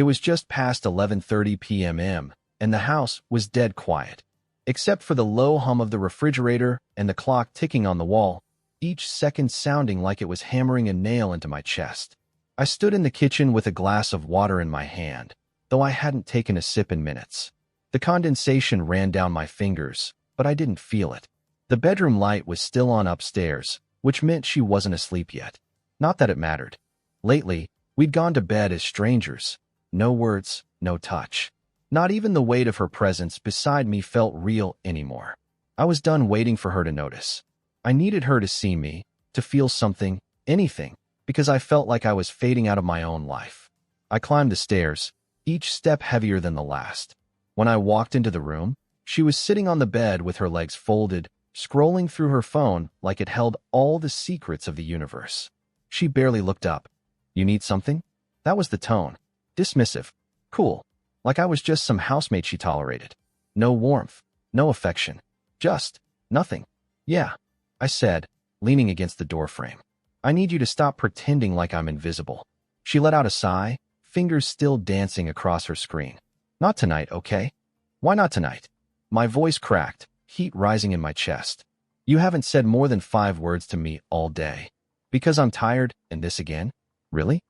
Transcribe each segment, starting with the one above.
It was just past 11:30 p.m., and the house was dead quiet, except for the low hum of the refrigerator and the clock ticking on the wall, each second sounding like it was hammering a nail into my chest. I stood in the kitchen with a glass of water in my hand, though I hadn't taken a sip in minutes. The condensation ran down my fingers, but I didn't feel it. The bedroom light was still on upstairs, which meant she wasn't asleep yet. Not that it mattered. Lately, we'd gone to bed as strangers. No words, no touch. Not even the weight of her presence beside me felt real anymore. I was done waiting for her to notice. I needed her to see me, to feel something, anything, because I felt like I was fading out of my own life. I climbed the stairs, each step heavier than the last. When I walked into the room, she was sitting on the bed with her legs folded, scrolling through her phone like it held all the secrets of the universe. She barely looked up. "You need something?" That was the tone. Dismissive. Cool. Like I was just some housemate she tolerated. No warmth. No affection. Just nothing. "Yeah," I said, leaning against the doorframe. "I need you to stop pretending like I'm invisible." She let out a sigh, fingers still dancing across her screen. "Not tonight, okay?" "Why not tonight?" My voice cracked, heat rising in my chest. "You haven't said more than 5 words to me all day." "Because I'm tired, and this again? Really?"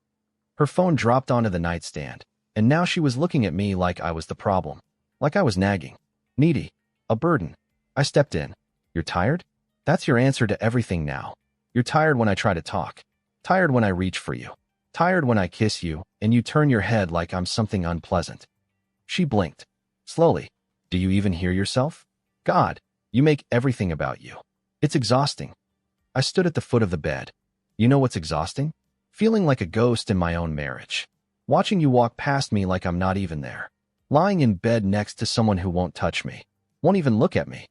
Her phone dropped onto the nightstand, and now she was looking at me like I was the problem. Like I was nagging. Needy. A burden. I stepped in. "You're tired? That's your answer to everything now. You're tired when I try to talk. Tired when I reach for you. Tired when I kiss you, and you turn your head like I'm something unpleasant." She blinked. Slowly. "Do you even hear yourself? God, you make everything about you. It's exhausting." I stood at the foot of the bed. "You know what's exhausting? Feeling like a ghost in my own marriage. Watching you walk past me like I'm not even there. Lying in bed next to someone who won't touch me. Won't even look at me."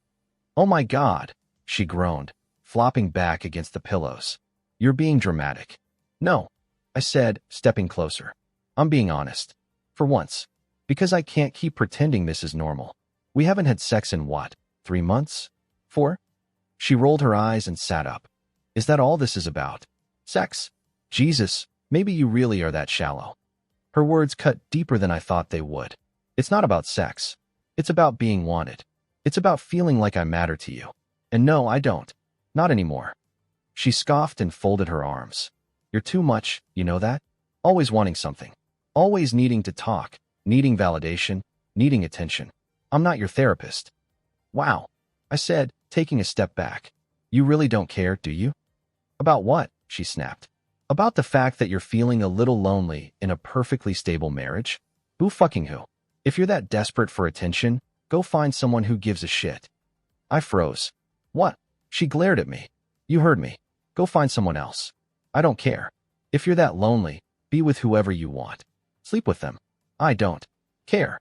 "Oh my God," she groaned, flopping back against the pillows. "You're being dramatic." "No," I said, stepping closer. "I'm being honest. For once. Because I can't keep pretending this is normal. We haven't had sex in what, 3 months? 4? She rolled her eyes and sat up. "Is that all this is about? Sex? Jesus, maybe you really are that shallow." Her words cut deeper than I thought they would. "It's not about sex. It's about being wanted. It's about feeling like I matter to you. And no, I don't. Not anymore." She scoffed and folded her arms. "You're too much, you know that? Always wanting something. Always needing to talk, needing validation, needing attention. I'm not your therapist." "Wow," I said, taking a step back. "You really don't care, do you?" "About what?" she snapped. "About the fact that you're feeling a little lonely in a perfectly stable marriage? Who fucking who? If you're that desperate for attention, go find someone who gives a shit." I froze. "What?" She glared at me. "You heard me. Go find someone else. I don't care. If you're that lonely, be with whoever you want. Sleep with them. I don't care."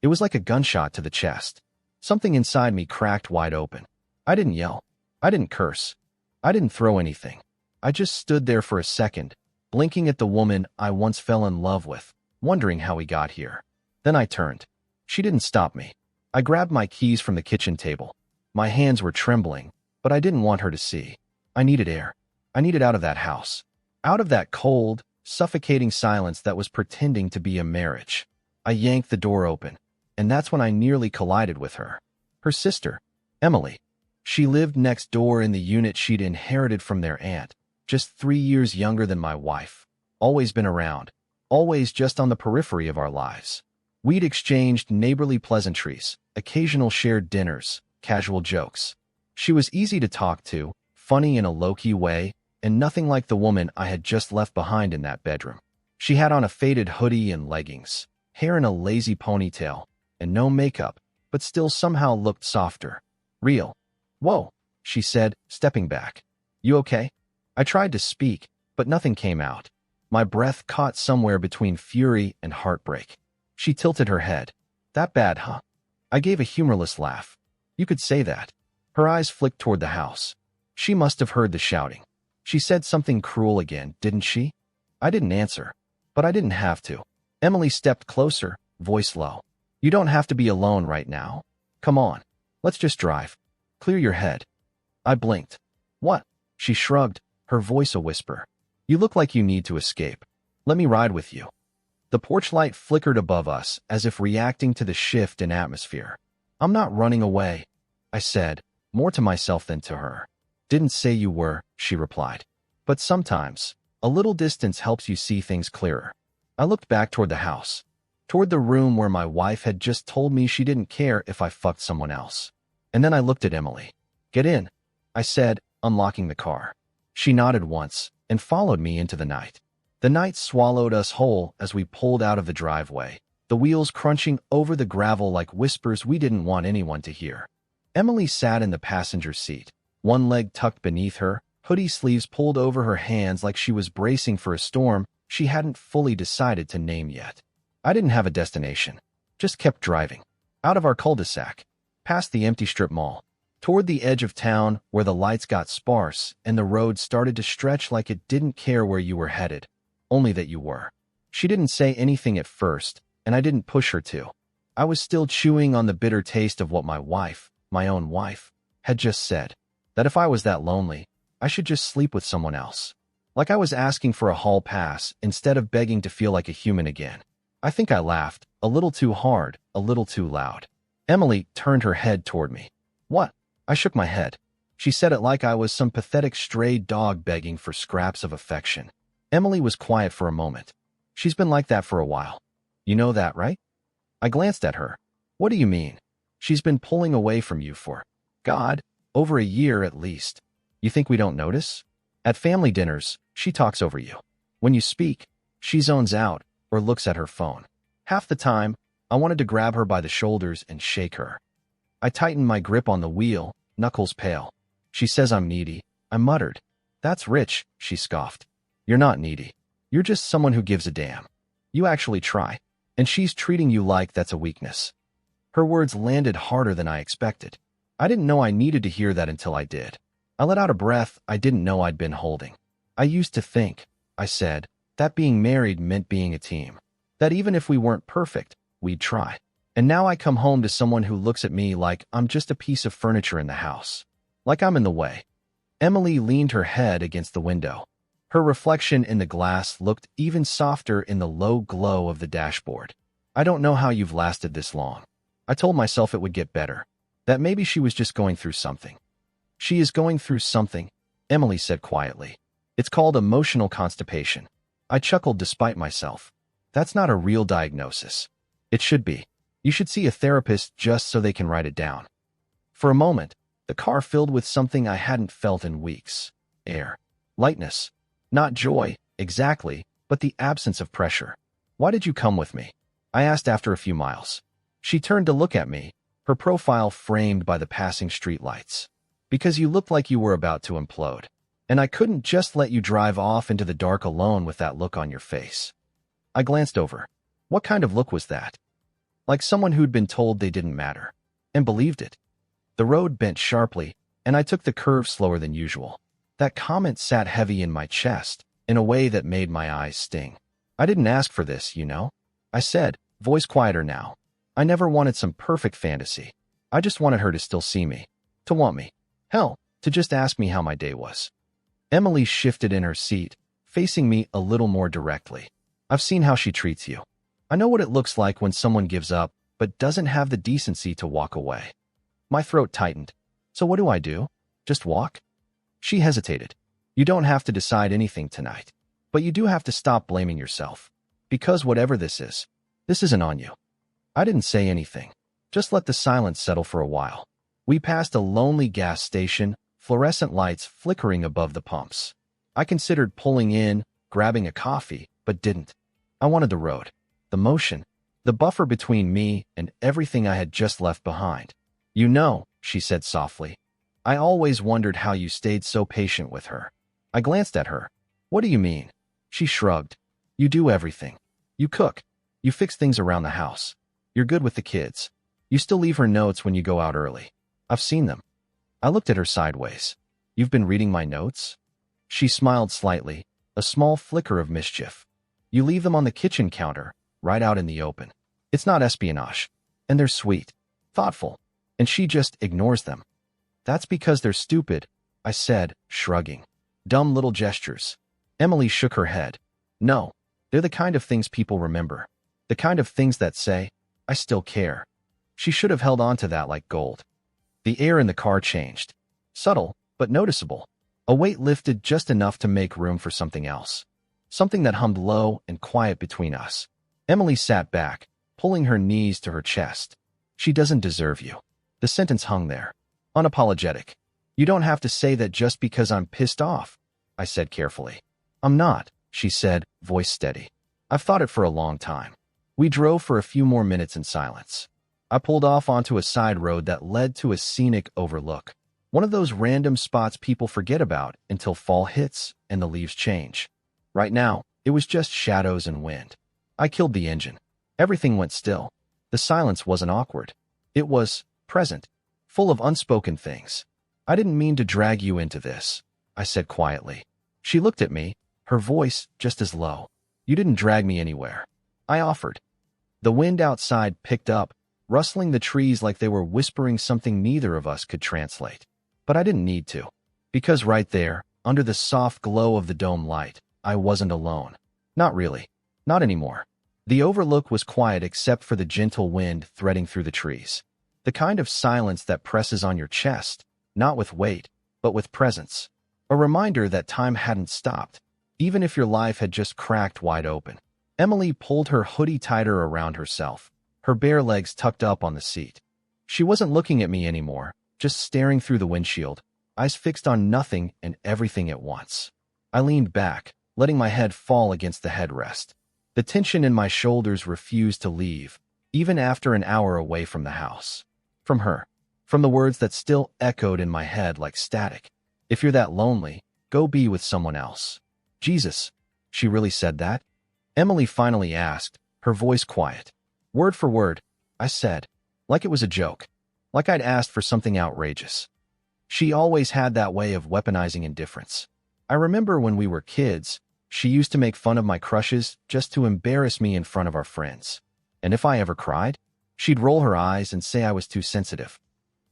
It was like a gunshot to the chest. Something inside me cracked wide open. I didn't yell. I didn't curse. I didn't throw anything. I just stood there for a second, blinking at the woman I once fell in love with, wondering how we got here. Then I turned. She didn't stop me. I grabbed my keys from the kitchen table. My hands were trembling, but I didn't want her to see. I needed air. I needed out of that house. Out of that cold, suffocating silence that was pretending to be a marriage. I yanked the door open, and that's when I nearly collided with her. Her sister, Emily. She lived next door in the unit she'd inherited from their aunt, just 3 years younger than my wife. Always been around. Always just on the periphery of our lives. We'd exchanged neighborly pleasantries, occasional shared dinners, casual jokes. She was easy to talk to, funny in a low-key way, and nothing like the woman I had just left behind in that bedroom. She had on a faded hoodie and leggings, hair in a lazy ponytail, and no makeup, but still somehow looked softer. Real. "Whoa," she said, stepping back. "You okay?" I tried to speak, but nothing came out. My breath caught somewhere between fury and heartbreak. She tilted her head. "That bad, huh?" I gave a humorless laugh. "You could say that." Her eyes flicked toward the house. She must have heard the shouting. She said something cruel again, didn't she? I didn't answer, but I didn't have to. Emily stepped closer, voice low. "You don't have to be alone right now. Come on. Let's just drive. Clear your head." I blinked. "What?" She shrugged, her voice a whisper. "You look like you need to escape. Let me ride with you." The porch light flickered above us as if reacting to the shift in atmosphere. I'm not running away, I said, more to myself than to her. Didn't say you were, she replied. But sometimes, a little distance helps you see things clearer. I looked back toward the house, toward the room where my wife had just told me she didn't care if I fucked someone else. And then I looked at Emily. Get in, I said, unlocking the car. She nodded once and followed me into the night. The night swallowed us whole as we pulled out of the driveway, the wheels crunching over the gravel like whispers we didn't want anyone to hear. Emily sat in the passenger seat, one leg tucked beneath her, hoodie sleeves pulled over her hands like she was bracing for a storm she hadn't fully decided to name yet. I didn't have a destination, just kept driving. Out of our cul-de-sac, past the empty strip mall, toward the edge of town where the lights got sparse and the road started to stretch like it didn't care where you were headed, only that you were. She didn't say anything at first, and I didn't push her to. I was still chewing on the bitter taste of what my wife, my own wife, had just said, that if I was that lonely, I should just sleep with someone else. Like I was asking for a hall pass instead of begging to feel like a human again. I think I laughed, a little too hard, a little too loud. Emily turned her head toward me. What? I shook my head. She said it like I was some pathetic stray dog begging for scraps of affection. Emily was quiet for a moment. She's been like that for a while. You know that, right? I glanced at her. What do you mean? She's been pulling away from you for, God, over a year at least. You think we don't notice? At family dinners, she talks over you. When you speak, she zones out or looks at her phone. Half the time, I wanted to grab her by the shoulders and shake her. I tightened my grip on the wheel, knuckles pale. She says I'm needy. I muttered. That's rich, she scoffed. You're not needy. You're just someone who gives a damn. You actually try. And she's treating you like that's a weakness. Her words landed harder than I expected. I didn't know I needed to hear that until I did. I let out a breath I didn't know I'd been holding. I used to think, I said, that being married meant being a team. That even if we weren't perfect, we'd try. And now I come home to someone who looks at me like I'm just a piece of furniture in the house. Like I'm in the way. Emily leaned her head against the window. Her reflection in the glass looked even softer in the low glow of the dashboard. I don't know how you've lasted this long. I told myself it would get better. That maybe she was just going through something. She is going through something, Emily said quietly. It's called emotional constipation. I chuckled despite myself. That's not a real diagnosis. It should be. You should see a therapist just so they can write it down. For a moment, the car filled with something I hadn't felt in weeks. Air. Lightness. Not joy, exactly, but the absence of pressure. Why did you come with me? I asked after a few miles. She turned to look at me, her profile framed by the passing streetlights. Because you looked like you were about to implode. And I couldn't just let you drive off into the dark alone with that look on your face. I glanced over. What kind of look was that? Like someone who'd been told they didn't matter. And believed it. The road bent sharply, and I took the curve slower than usual. That comment sat heavy in my chest, in a way that made my eyes sting. I didn't ask for this, you know? I said, voice quieter now. I never wanted some perfect fantasy. I just wanted her to still see me. To want me. Hell, to just ask me how my day was. Emily shifted in her seat, facing me a little more directly. I've seen how she treats you. I know what it looks like when someone gives up, but doesn't have the decency to walk away. My throat tightened. So what do I do? Just walk? She hesitated. You don't have to decide anything tonight. But you do have to stop blaming yourself. Because whatever this isn't on you. I didn't say anything. Just let the silence settle for a while. We passed a lonely gas station, fluorescent lights flickering above the pumps. I considered pulling in, grabbing a coffee, but didn't. I wanted the road. The motion. The buffer between me and everything I had just left behind. You know, she said softly. I always wondered how you stayed so patient with her. I glanced at her. What do you mean? She shrugged. You do everything. You cook. You fix things around the house. You're good with the kids. You still leave her notes when you go out early. I've seen them. I looked at her sideways. You've been reading my notes? She smiled slightly, a small flicker of mischief. You leave them on the kitchen counter, right out in the open. It's not espionage. And they're sweet. Thoughtful. And she just ignores them. That's because they're stupid, I said, shrugging. Dumb little gestures. Emily shook her head. No. They're the kind of things people remember. The kind of things that say, I still care. She should have held on to that like gold. The air in the car changed. Subtle, but noticeable. A weight lifted just enough to make room for something else. Something that hummed low and quiet between us. Emily sat back, pulling her knees to her chest. She doesn't deserve you. The sentence hung there. Unapologetic. You don't have to say that just because I'm pissed off, I said carefully. I'm not, she said, voice steady. I've thought it for a long time. We drove for a few more minutes in silence. I pulled off onto a side road that led to a scenic overlook. One of those random spots people forget about until fall hits and the leaves change. Right now, it was just shadows and wind. I killed the engine. Everything went still. The silence wasn't awkward. It was present, full of unspoken things. I didn't mean to drag you into this, I said quietly. She looked at me, her voice just as low. You didn't drag me anywhere. I offered. The wind outside picked up, rustling the trees like they were whispering something neither of us could translate. But I didn't need to. Because right there, under the soft glow of the dome light, I wasn't alone. Not really. Not anymore. The overlook was quiet except for the gentle wind threading through the trees. The kind of silence that presses on your chest, not with weight, but with presence. A reminder that time hadn't stopped, even if your life had just cracked wide open. Emily pulled her hoodie tighter around herself, her bare legs tucked up on the seat. She wasn't looking at me anymore, just staring through the windshield, eyes fixed on nothing and everything at once. I leaned back, letting my head fall against the headrest. The tension in my shoulders refused to leave, even after an hour away from the house. From her. From the words that still echoed in my head like static. If you're that lonely, go be with someone else. Jesus, she really said that? Emily finally asked, her voice quiet. Word for word, I said, like it was a joke, like I'd asked for something outrageous. She always had that way of weaponizing indifference. I remember when we were kids, she used to make fun of my crushes just to embarrass me in front of our friends. And if I ever cried, she'd roll her eyes and say I was too sensitive.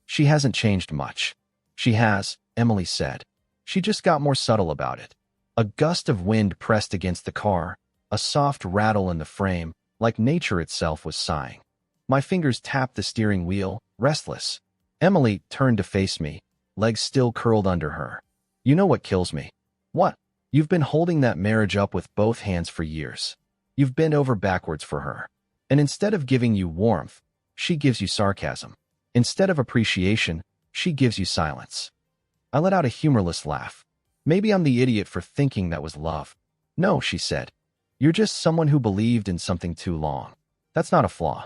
She hasn't changed much. She has, Emily said. She just got more subtle about it. A gust of wind pressed against the car, a soft rattle in the frame, like nature itself was sighing. My fingers tapped the steering wheel, restless. Emily turned to face me, legs still curled under her. You know what kills me? What? You've been holding that marriage up with both hands for years. You've bent over backwards for her. And instead of giving you warmth, she gives you sarcasm. Instead of appreciation, she gives you silence. I let out a humorless laugh. Maybe I'm the idiot for thinking that was love. No, she said. You're just someone who believed in something too long. That's not a flaw.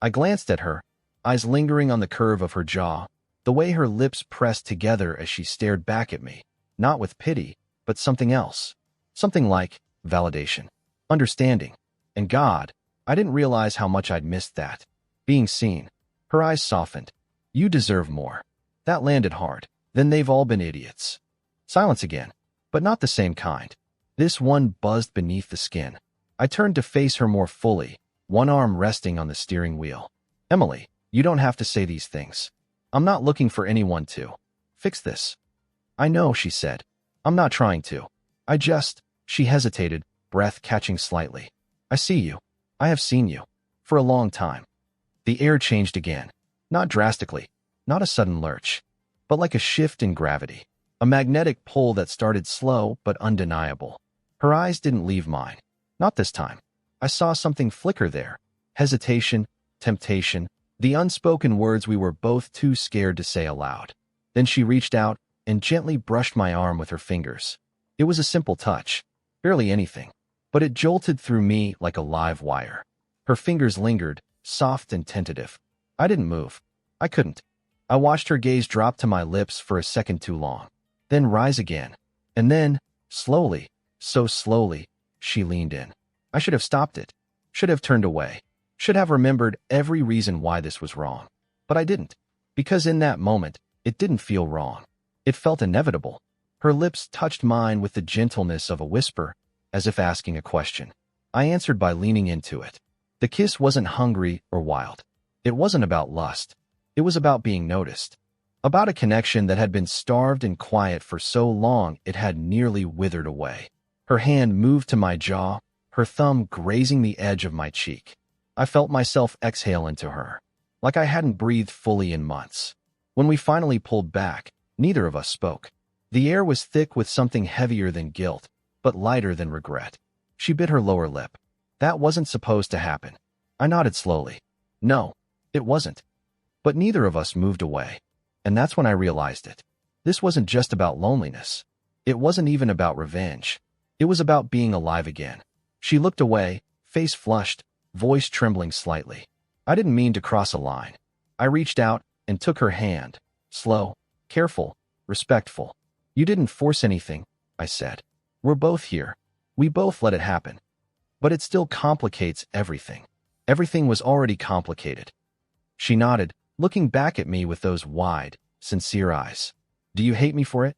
I glanced at her, eyes lingering on the curve of her jaw, the way her lips pressed together as she stared back at me, not with pity, but something else. Something like validation, understanding. And God, I didn't realize how much I'd missed that. Being seen. Her eyes softened. You deserve more. That landed hard. Then they've all been idiots. Silence again, but not the same kind. This one buzzed beneath the skin. I turned to face her more fully, one arm resting on the steering wheel. Emily, you don't have to say these things. I'm not looking for anyone to fix this. I know, she said. I'm not trying to. She hesitated, breath catching slightly. I see you. I have seen you. For a long time. The air changed again. Not drastically. Not a sudden lurch. But like a shift in gravity. A magnetic pull that started slow but undeniable. Her eyes didn't leave mine. Not this time. I saw something flicker there. Hesitation, temptation, the unspoken words we were both too scared to say aloud. Then she reached out and gently brushed my arm with her fingers. It was a simple touch. Barely anything. But it jolted through me like a live wire. Her fingers lingered, soft and tentative. I didn't move. I couldn't. I watched her gaze drop to my lips for a second too long. Then rise again. And then, slowly, so slowly, she leaned in. I should have stopped it. Should have turned away. Should have remembered every reason why this was wrong. But I didn't. Because in that moment, it didn't feel wrong. It felt inevitable. Her lips touched mine with the gentleness of a whisper, as if asking a question. I answered by leaning into it. The kiss wasn't hungry or wild. It wasn't about lust. It was about being noticed. About a connection that had been starved and quiet for so long it had nearly withered away. Her hand moved to my jaw, her thumb grazing the edge of my cheek. I felt myself exhale into her, like I hadn't breathed fully in months. When we finally pulled back, neither of us spoke. The air was thick with something heavier than guilt, but lighter than regret. She bit her lower lip. That wasn't supposed to happen. I nodded slowly. No, it wasn't. But neither of us moved away. And that's when I realized it. This wasn't just about loneliness. It wasn't even about revenge. It was about being alive again. She looked away, face flushed, voice trembling slightly. I didn't mean to cross a line. I reached out and took her hand. Slow, careful, respectful. You didn't force anything, I said. We're both here. We both let it happen. But it still complicates everything. Everything was already complicated. She nodded, looking back at me with those wide, sincere eyes. Do you hate me for it?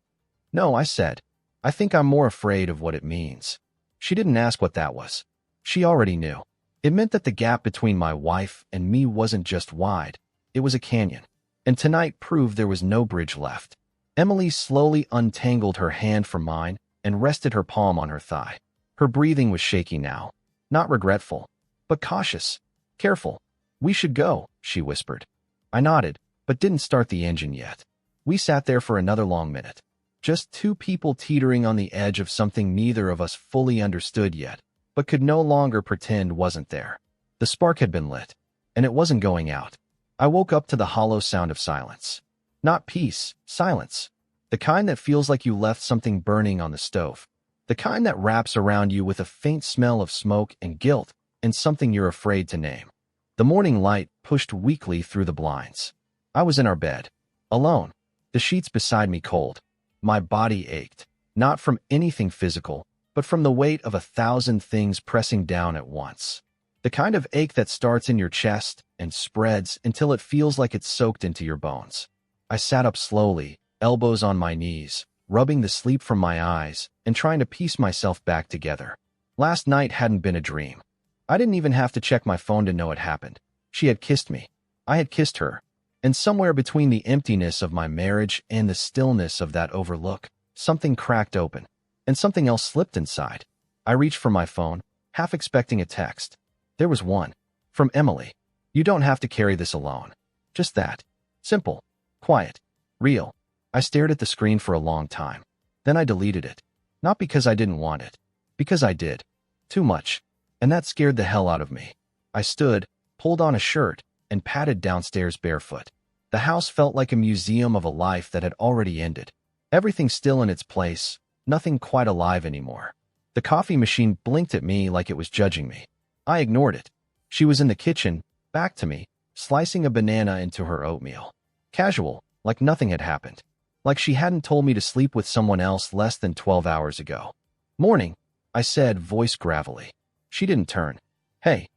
No, I said. I think I'm more afraid of what it means. She didn't ask what that was. She already knew. It meant that the gap between my wife and me wasn't just wide. It was a canyon. And tonight proved there was no bridge left. Emily slowly untangled her hand from mine and rested her palm on her thigh. Her breathing was shaky now. Not regretful, but cautious. Careful. We should go, she whispered. I nodded, but didn't start the engine yet. We sat there for another long minute. Just two people teetering on the edge of something neither of us fully understood yet, but could no longer pretend wasn't there. The spark had been lit, and it wasn't going out. I woke up to the hollow sound of silence. Not peace, silence. The kind that feels like you left something burning on the stove. The kind that wraps around you with a faint smell of smoke and guilt and something you're afraid to name. The morning light pushed weakly through the blinds. I was in our bed, alone, the sheets beside me cold. My body ached, not from anything physical, but from the weight of 1,000 things pressing down at once. The kind of ache that starts in your chest and spreads until it feels like it's soaked into your bones. I sat up slowly, elbows on my knees, rubbing the sleep from my eyes and trying to piece myself back together. Last night hadn't been a dream. I didn't even have to check my phone to know it happened. She had kissed me. I had kissed her. And somewhere between the emptiness of my marriage and the stillness of that overlook, something cracked open, and something else slipped inside. I reached for my phone, half expecting a text. There was one. From Emily. You don't have to carry this alone. Just that. Simple. Quiet. Real. I stared at the screen for a long time. Then I deleted it. Not because I didn't want it. Because I did. Too much. And that scared the hell out of me. I stood, pulled on a shirt, and padded downstairs barefoot. The house felt like a museum of a life that had already ended. Everything still in its place, nothing quite alive anymore. The coffee machine blinked at me like it was judging me. I ignored it. She was in the kitchen, back to me, slicing a banana into her oatmeal. Casual, like nothing had happened. Like she hadn't told me to sleep with someone else less than 12 hours ago. Morning, I said, voice gravelly. She didn't turn. Hey.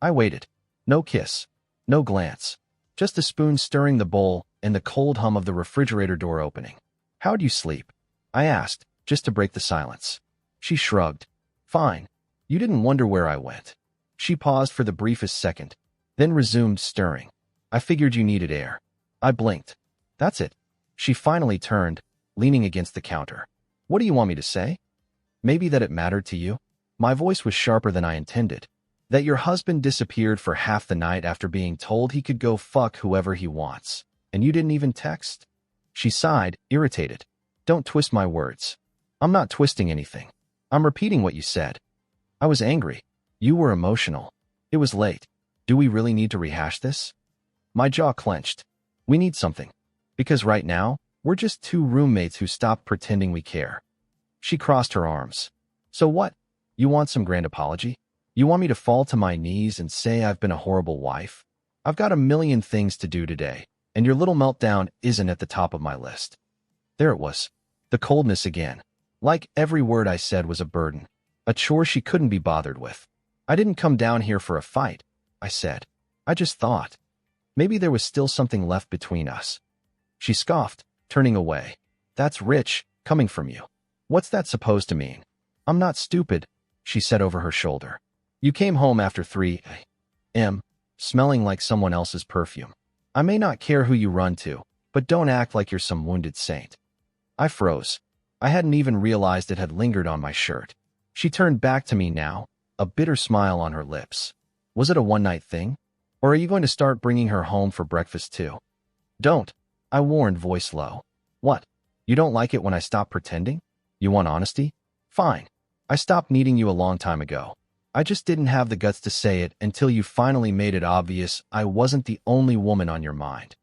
I waited. No kiss. No glance. Just a spoon stirring the bowl and the cold hum of the refrigerator door opening. How'd you sleep? I asked, just to break the silence. She shrugged. Fine. You didn't wonder where I went. She paused for the briefest second, then resumed stirring. I figured you needed air. I blinked. That's it. She finally turned, leaning against the counter. What do you want me to say? Maybe that it mattered to you? My voice was sharper than I intended. That your husband disappeared for half the night after being told he could go fuck whoever he wants, and you didn't even text? She sighed, irritated. Don't twist my words. I'm not twisting anything. I'm repeating what you said. I was angry. You were emotional. It was late. Do we really need to rehash this? My jaw clenched. We need something. Because right now, we're just two roommates who stopped pretending we care. She crossed her arms. So what? You want some grand apology? You want me to fall to my knees and say I've been a horrible wife? I've got a million things to do today, and your little meltdown isn't at the top of my list. There it was. The coldness again. Like every word I said was a burden. A chore she couldn't be bothered with. I didn't come down here for a fight, I said. I just thought. Maybe there was still something left between us. She scoffed, turning away. That's rich, coming from you. What's that supposed to mean? I'm not stupid, she said over her shoulder. You came home after 3 a.m., smelling like someone else's perfume. I may not care who you run to, but don't act like you're some wounded saint. I froze. I hadn't even realized it had lingered on my shirt. She turned back to me now, a bitter smile on her lips. Was it a one-night thing? Or are you going to start bringing her home for breakfast too? Don't, I warned, voice low. What? You don't like it when I stop pretending? You want honesty? Fine. I stopped needing you a long time ago. I just didn't have the guts to say it until you finally made it obvious I wasn't the only woman on your mind.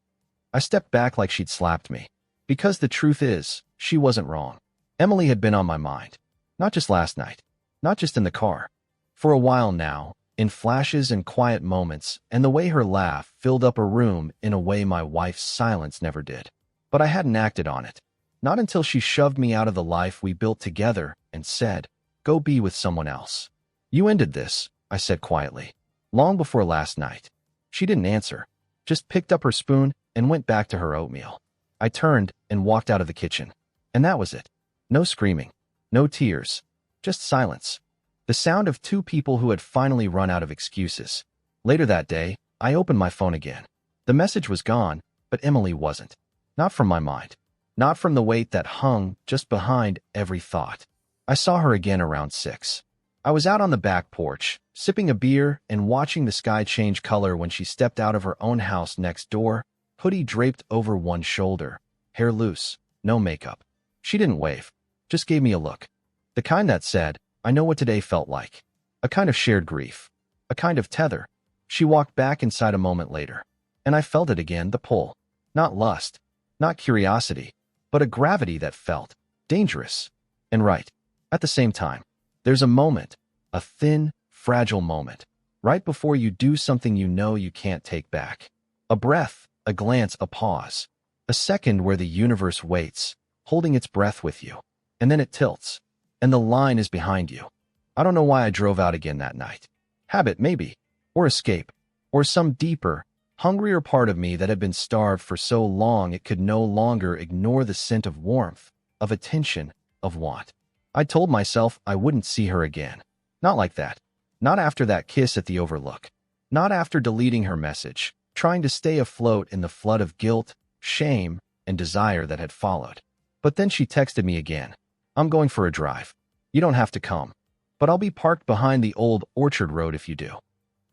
I stepped back like she'd slapped me. Because the truth is, she wasn't wrong. Emily had been on my mind. Not just last night. Not just in the car. For a while now, in flashes and quiet moments, and the way her laugh filled up a room in a way my wife's silence never did. But I hadn't acted on it. Not until she shoved me out of the life we built together and said, "Go be with someone else." You ended this, I said quietly, long before last night. She didn't answer, just picked up her spoon and went back to her oatmeal. I turned and walked out of the kitchen. And that was it. No screaming, no tears, just silence. The sound of two people who had finally run out of excuses. Later that day, I opened my phone again. The message was gone, but Emily wasn't. Not from my mind. Not from the weight that hung just behind every thought. I saw her again around 6. I was out on the back porch, sipping a beer and watching the sky change color when she stepped out of her own house next door, hoodie draped over one shoulder, hair loose, no makeup. She didn't wave, just gave me a look. The kind that said, I know what today felt like. A kind of shared grief. A kind of tether. She walked back inside a moment later. And I felt it again, the pull. Not lust. Not curiosity. But a gravity that felt dangerous and right. At the same time, there's a moment, a thin, fragile moment, right before you do something you know you can't take back. A breath, a glance, a pause. A second where the universe waits, holding its breath with you. And then it tilts. And the line is behind you. I don't know why I drove out again that night. Habit, maybe. Or escape. Or some deeper, hungrier part of me that had been starved for so long it could no longer ignore the scent of warmth, of attention, of want. I told myself I wouldn't see her again. Not like that. Not after that kiss at the Overlook. Not after deleting her message, trying to stay afloat in the flood of guilt, shame, and desire that had followed. But then she texted me again. I'm going for a drive. You don't have to come. But I'll be parked behind the old Orchard Road if you do.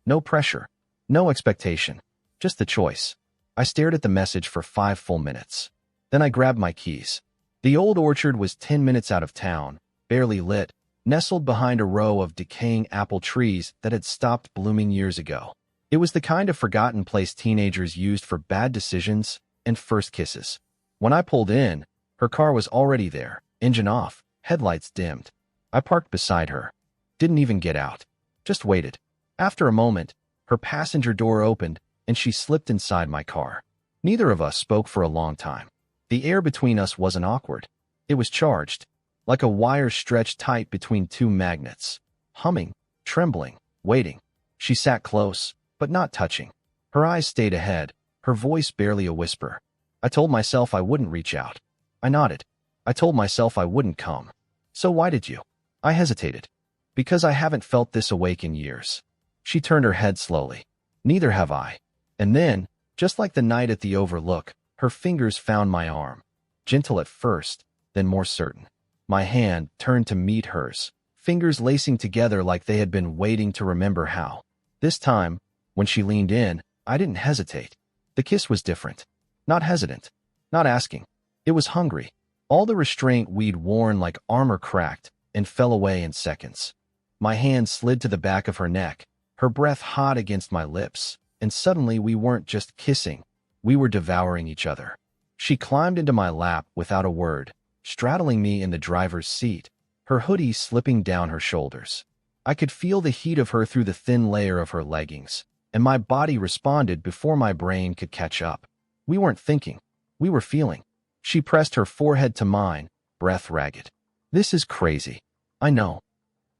No pressure. No expectation. Just the choice. I stared at the message for 5 full minutes. Then I grabbed my keys. The old orchard was 10 minutes out of town, barely lit, nestled behind a row of decaying apple trees that had stopped blooming years ago. It was the kind of forgotten place teenagers used for bad decisions and first kisses. When I pulled in, her car was already there, engine off, headlights dimmed. I parked beside her. Didn't even get out. Just waited. After a moment, her passenger door opened and she slipped inside my car. Neither of us spoke for a long time. The air between us wasn't awkward. It was charged, like a wire stretched tight between two magnets. Humming, trembling, waiting. She sat close, but not touching. Her eyes stayed ahead, her voice barely a whisper. I told myself I wouldn't reach out. I nodded. I told myself I wouldn't come. So why did you? I hesitated. Because I haven't felt this awake in years. She turned her head slowly. Neither have I. And then, just like the night at the Overlook, her fingers found my arm. Gentle at first, then more certain. My hand turned to meet hers, fingers lacing together like they had been waiting to remember how. This time, when she leaned in, I didn't hesitate. The kiss was different. Not hesitant. Not asking. It was hungry. All the restraint we'd worn like armor cracked and fell away in seconds. My hand slid to the back of her neck, her breath hot against my lips, and suddenly we weren't just kissing. We were devouring each other. She climbed into my lap without a word, straddling me in the driver's seat, her hoodie slipping down her shoulders. I could feel the heat of her through the thin layer of her leggings, and my body responded before my brain could catch up. We weren't thinking. We were feeling. She pressed her forehead to mine, breath ragged. This is crazy. I know.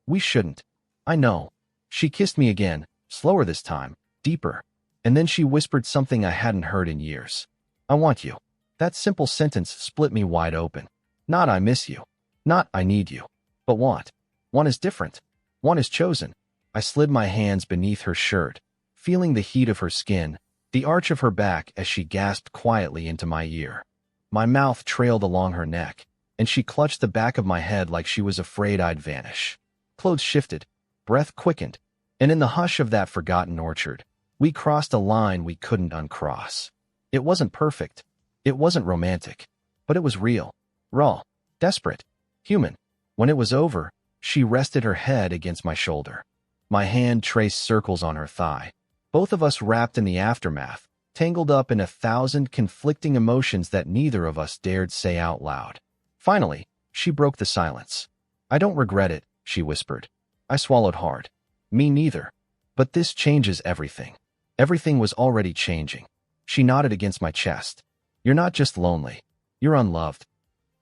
We shouldn't. I know. She kissed me again, slower this time, deeper. And then she whispered something I hadn't heard in years. I want you. That simple sentence split me wide open. Not I miss you. Not I need you. But want. One is different. One is chosen. I slid my hands beneath her shirt, feeling the heat of her skin, the arch of her back as she gasped quietly into my ear. My mouth trailed along her neck, and she clutched the back of my head like she was afraid I'd vanish. Clothes shifted. Breath quickened, and in the hush of that forgotten orchard, we crossed a line we couldn't uncross. It wasn't perfect. It wasn't romantic. But it was real, raw, desperate, human. When it was over, she rested her head against my shoulder. My hand traced circles on her thigh. Both of us wrapped in the aftermath, tangled up in 1,000 conflicting emotions that neither of us dared say out loud. Finally, she broke the silence. "I don't regret it," she whispered. I swallowed hard. "Me neither. But this changes everything." Everything was already changing. She nodded against my chest. "You're not just lonely. You're unloved."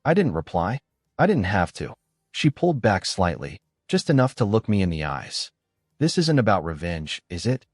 I didn't reply. I didn't have to. She pulled back slightly, just enough to look me in the eyes. "This isn't about revenge, is it?"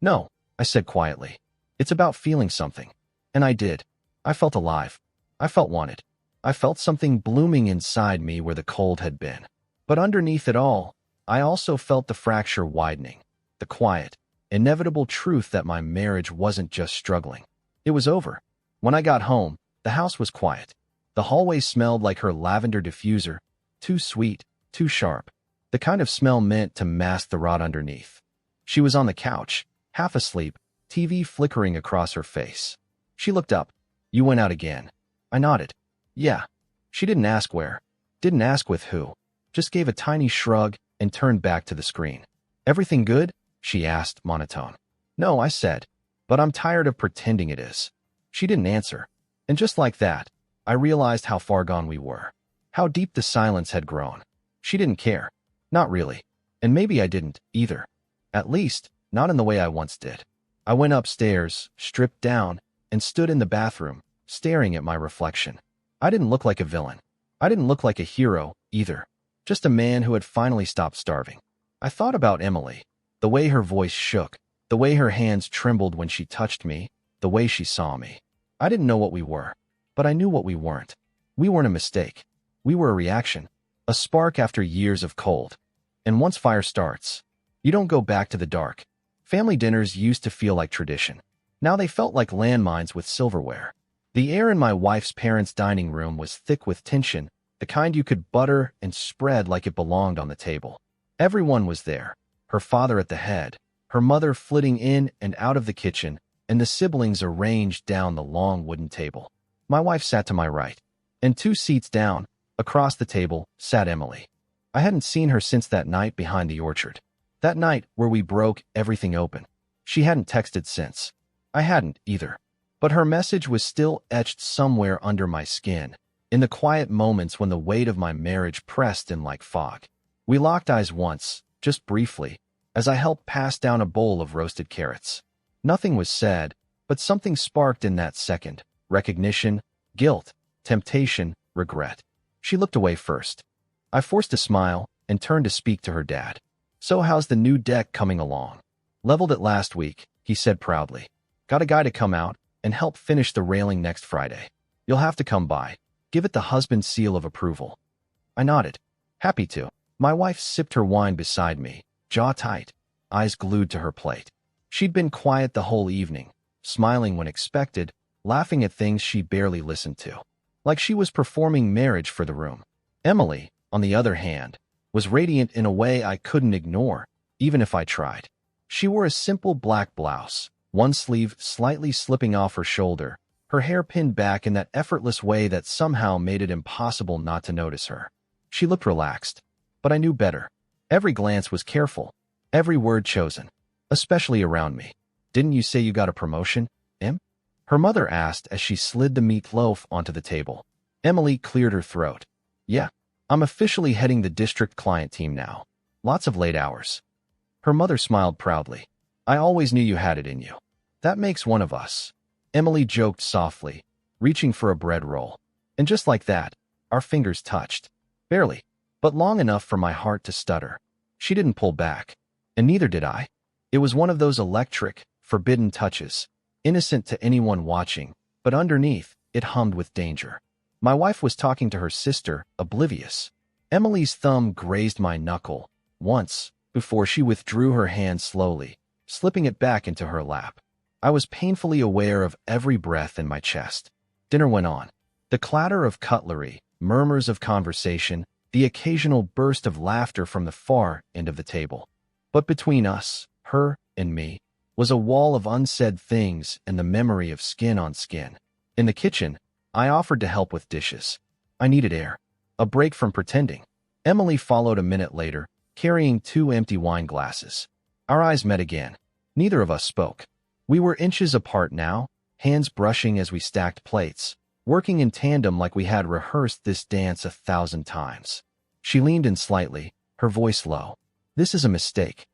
"No," I said quietly. "It's about feeling something." And I did. I felt alive. I felt wanted. I felt something blooming inside me where the cold had been. But underneath it all, I also felt the fracture widening, the quiet, inevitable truth that my marriage wasn't just struggling. It was over. When I got home, the house was quiet. The hallway smelled like her lavender diffuser, too sweet, too sharp, the kind of smell meant to mask the rot underneath. She was on the couch, half asleep, TV flickering across her face. She looked up. "You went out again." I nodded. "Yeah." She didn't ask where, didn't ask with who, just gave a tiny shrug and turned back to the screen. "Everything good?" she asked, monotone. "No," I said, "but I'm tired of pretending it is." She didn't answer. And just like that, I realized how far gone we were, how deep the silence had grown. She didn't care. Not really. And maybe I didn't, either. At least, not in the way I once did. I went upstairs, stripped down, and stood in the bathroom, staring at my reflection. I didn't look like a villain. I didn't look like a hero, either. Just a man who had finally stopped starving. I thought about Emily, the way her voice shook, the way her hands trembled when she touched me, the way she saw me. I didn't know what we were, but I knew what we weren't. We weren't a mistake. We were a reaction, a spark after years of cold. And once fire starts, you don't go back to the dark. Family dinners used to feel like tradition. Now they felt like landmines with silverware. The air in my wife's parents' dining room was thick with tension, the kind you could butter and spread like it belonged on the table. Everyone was there, her father at the head, her mother flitting in and out of the kitchen, and the siblings arranged down the long wooden table. My wife sat to my right, and 2 seats down, across the table, sat Emily. I hadn't seen her since that night behind the orchard. That night where we broke everything open. She hadn't texted since. I hadn't, either. But her message was still etched somewhere under my skin, in the quiet moments when the weight of my marriage pressed in like fog. We locked eyes once, just briefly, as I helped pass down a bowl of roasted carrots. Nothing was said, but something sparked in that second. Recognition, guilt, temptation, regret. She looked away first. I forced a smile and turned to speak to her dad. "So how's the new deck coming along?" "Leveled it last week," he said proudly. "Got a guy to come out and help finish the railing next Friday. You'll have to come by. Give it the husband's seal of approval." I nodded. Happy to. My wife sipped her wine beside me, jaw tight, eyes glued to her plate. She'd been quiet the whole evening, smiling when expected, laughing at things she barely listened to, like she was performing marriage for the room. Emily, on the other hand, was radiant in a way I couldn't ignore, even if I tried. She wore a simple black blouse, one sleeve slightly slipping off her shoulder, her hair pinned back in that effortless way that somehow made it impossible not to notice her. She looked relaxed, but I knew better. Every glance was careful, every word chosen, especially around me. "Didn't you say you got a promotion, Em?" her mother asked as she slid the meatloaf onto the table. Emily cleared her throat. "Yeah, I'm officially heading the district client team now. Lots of late hours." Her mother smiled proudly. "I always knew you had it in you. That makes one of us." Emily joked softly, reaching for a bread roll. And just like that, our fingers touched. Barely, but long enough for my heart to stutter. She didn't pull back, and neither did I. It was one of those electric, forbidden touches, innocent to anyone watching, but underneath, it hummed with danger. My wife was talking to her sister, oblivious. Emily's thumb grazed my knuckle, once, before she withdrew her hand slowly, slipping it back into her lap. I was painfully aware of every breath in my chest. Dinner went on. The clatter of cutlery, murmurs of conversation, the occasional burst of laughter from the far end of the table. But between us, her and me, was a wall of unsaid things and the memory of skin on skin. In the kitchen, I offered to help with dishes. I needed air. A break from pretending. Emily followed a minute later, carrying 2 empty wine glasses. Our eyes met again. Neither of us spoke. We were inches apart now, hands brushing as we stacked plates, working in tandem like we had rehearsed this dance 1,000 times. She leaned in slightly, her voice low. "This is a mistake."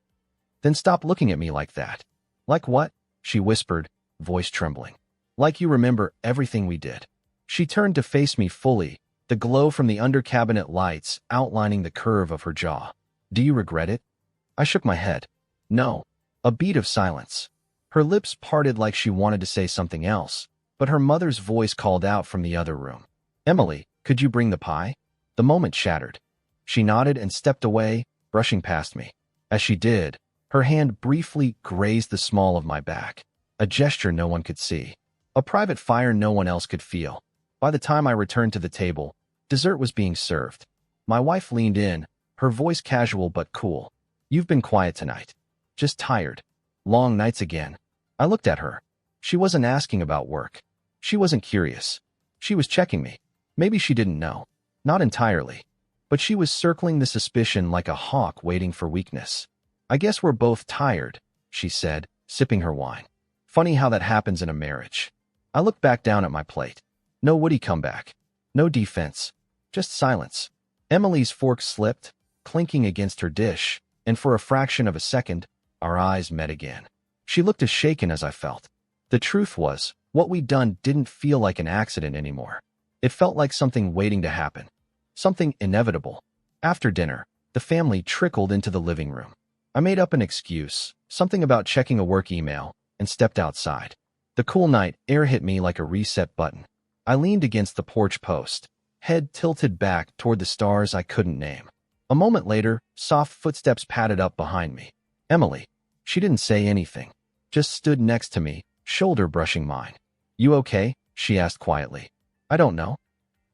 "Then stop looking at me like that." "Like what?" she whispered, voice trembling. "Like you remember everything we did." She turned to face me fully, the glow from the under-cabinet lights outlining the curve of her jaw. "Do you regret it?" I shook my head. "No." A beat of silence. Her lips parted like she wanted to say something else, but her mother's voice called out from the other room. "Emily, could you bring the pie?" The moment shattered. She nodded and stepped away, brushing past me. As she did, her hand briefly grazed the small of my back, a gesture no one could see, a private fire no one else could feel. By the time I returned to the table, dessert was being served. My wife leaned in, her voice casual but cool. "You've been quiet tonight. Just tired. Long nights again." I looked at her. She wasn't asking about work. She wasn't curious. She was checking me. Maybe she didn't know. Not entirely. But she was circling the suspicion like a hawk waiting for weakness. "I guess we're both tired," she said, sipping her wine. Funny how that happens in a marriage. I looked back down at my plate. No Woody comeback. No defense. Just silence. Emily's fork slipped, clinking against her dish, and for a fraction of a second, our eyes met again. She looked as shaken as I felt. The truth was, what we'd done didn't feel like an accident anymore. It felt like something waiting to happen. Something inevitable. After dinner, the family trickled into the living room. I made up an excuse, something about checking a work email, and stepped outside. The cool night air hit me like a reset button. I leaned against the porch post, head tilted back toward the stars I couldn't name. A moment later, soft footsteps padded up behind me. Emily. She didn't say anything, just stood next to me, shoulder brushing mine. "You okay?" she asked quietly. "I don't know."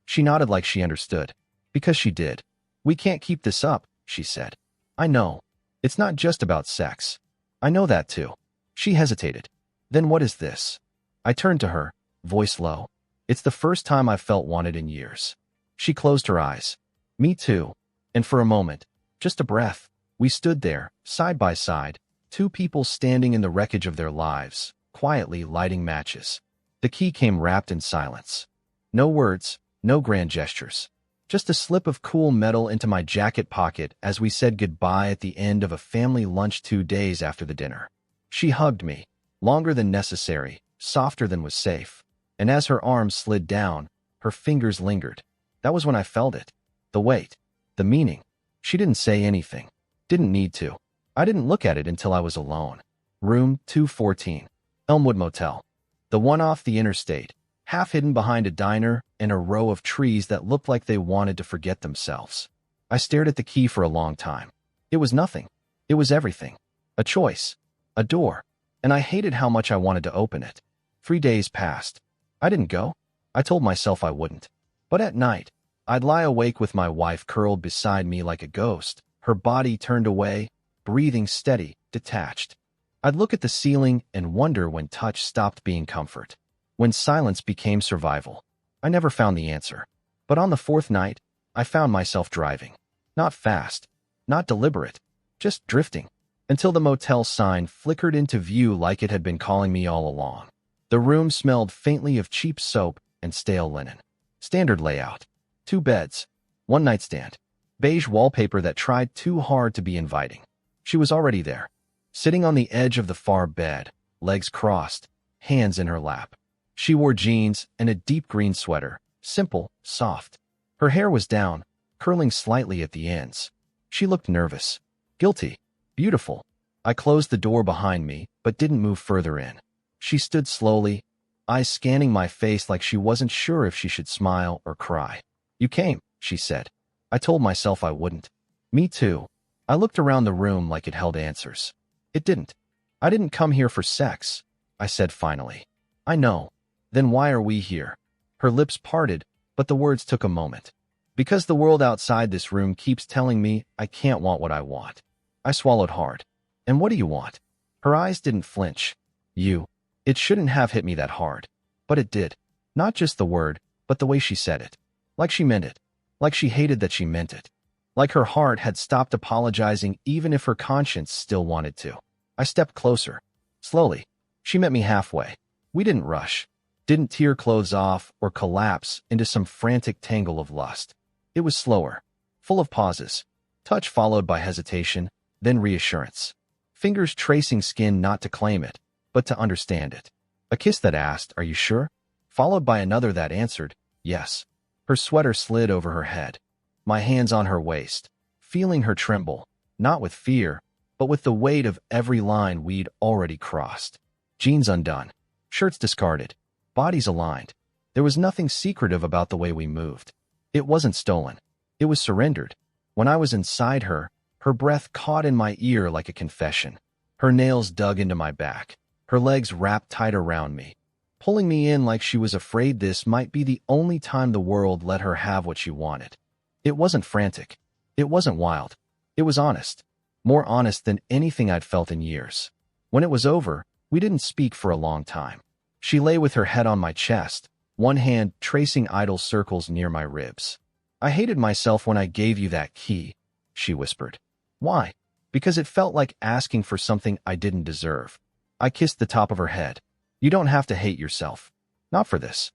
She nodded like she understood. Because she did. "We can't keep this up," she said. "I know. It's not just about sex." "I know that too." She hesitated. "Then what is this?" I turned to her, voice low. "It's the first time I've felt wanted in years." She closed her eyes. "Me too." And for a moment, just a breath, we stood there, side by side, 2 people standing in the wreckage of their lives, quietly lighting matches. The key came wrapped in silence. No words, no grand gestures. Just a slip of cool metal into my jacket pocket as we said goodbye at the end of a family lunch 2 days after the dinner. She hugged me, longer than necessary, softer than was safe. And as her arms slid down, her fingers lingered. That was when I felt it. The weight. The meaning. She didn't say anything. Didn't need to. I didn't look at it until I was alone. Room 214. Elmwood Motel. The one off the interstate, half hidden behind a diner and a row of trees that looked like they wanted to forget themselves. I stared at the key for a long time. It was nothing. It was everything. A choice. A door. And I hated how much I wanted to open it. 3 days passed. I didn't go. I told myself I wouldn't. But at night, I'd lie awake with my wife curled beside me like a ghost, her body turned away, breathing steady, detached. I'd look at the ceiling and wonder when touch stopped being comfort, when silence became survival. I never found the answer. But on the 4th night, I found myself driving. Not fast, not deliberate, just drifting, until the motel sign flickered into view like it had been calling me all along. The room smelled faintly of cheap soap and stale linen. Standard layout. 2 beds, 1 nightstand, beige wallpaper that tried too hard to be inviting. She was already there, sitting on the edge of the far bed, legs crossed, hands in her lap. She wore jeans and a deep green sweater, simple, soft. Her hair was down, curling slightly at the ends. She looked nervous, guilty, beautiful. I closed the door behind me, but didn't move further in. She stood slowly, eyes scanning my face like she wasn't sure if she should smile or cry. "You came," she said. I told myself I wouldn't. Me too. I looked around the room like it held answers. It didn't. "I didn't come here for sex," I said finally. "I know." "Then why are we here?" Her lips parted, but the words took a moment. "Because the world outside this room keeps telling me I can't want what I want." I swallowed hard. And what do you want? Her eyes didn't flinch. You. It shouldn't have hit me that hard. But it did. Not just the word, but the way she said it. Like she meant it. Like she hated that she meant it. Like her heart had stopped apologizing even if her conscience still wanted to. I stepped closer. Slowly. She met me halfway. We didn't rush. Didn't tear clothes off or collapse into some frantic tangle of lust. It was slower. Full of pauses. Touch followed by hesitation, then reassurance. Fingers tracing skin not to claim it, but to understand it. A kiss that asked, "Are you sure?" Followed by another that answered, "Yes." Her sweater slid over her head. My hands on her waist, feeling her tremble, not with fear, but with the weight of every line we'd already crossed. Jeans undone, shirts discarded, bodies aligned. There was nothing secretive about the way we moved. It wasn't stolen. It was surrendered. When I was inside her, her breath caught in my ear like a confession. Her nails dug into my back. Her legs wrapped tight around me, pulling me in like she was afraid this might be the only time the world let her have what she wanted. It wasn't frantic. It wasn't wild. It was honest. More honest than anything I'd felt in years. When it was over, we didn't speak for a long time. She lay with her head on my chest, one hand tracing idle circles near my ribs. "I hated myself when I gave you that key," she whispered. "Why?" "Because it felt like asking for something I didn't deserve." I kissed the top of her head. "You don't have to hate yourself. Not for this.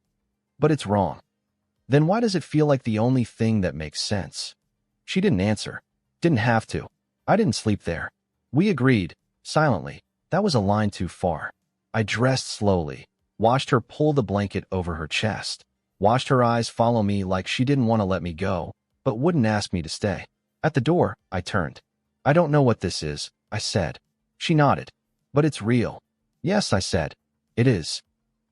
But it's wrong." "Then why does it feel like the only thing that makes sense?" She didn't answer. Didn't have to. I didn't sleep there. We agreed, silently, that was a line too far. I dressed slowly, watched her pull the blanket over her chest, watched her eyes follow me like she didn't want to let me go, but wouldn't ask me to stay. At the door, I turned. "I don't know what this is," I said. She nodded. "But it's real." "Yes," I said. "It is."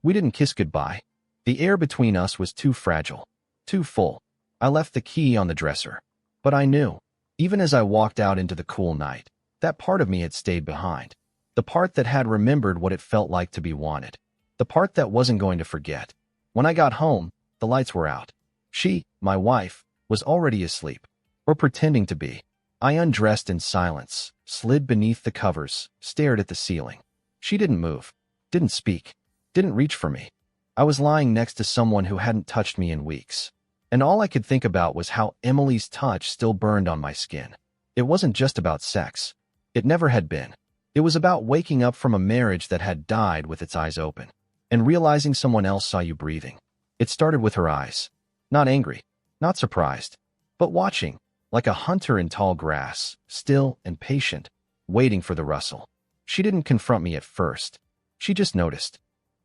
We didn't kiss goodbye. The air between us was too fragile, too full. I left the key on the dresser. But I knew, even as I walked out into the cool night, that part of me had stayed behind. The part that had remembered what it felt like to be wanted. The part that wasn't going to forget. When I got home, the lights were out. She, my wife, was already asleep. Or pretending to be. I undressed in silence, slid beneath the covers, stared at the ceiling. She didn't move. Didn't speak. Didn't reach for me. I was lying next to someone who hadn't touched me in weeks. And all I could think about was how Emily's touch still burned on my skin. It wasn't just about sex. It never had been. It was about waking up from a marriage that had died with its eyes open, and realizing someone else saw you breathing. It started with her eyes. Not angry, not surprised, but watching, like a hunter in tall grass, still and patient, waiting for the rustle. She didn't confront me at first. She just noticed.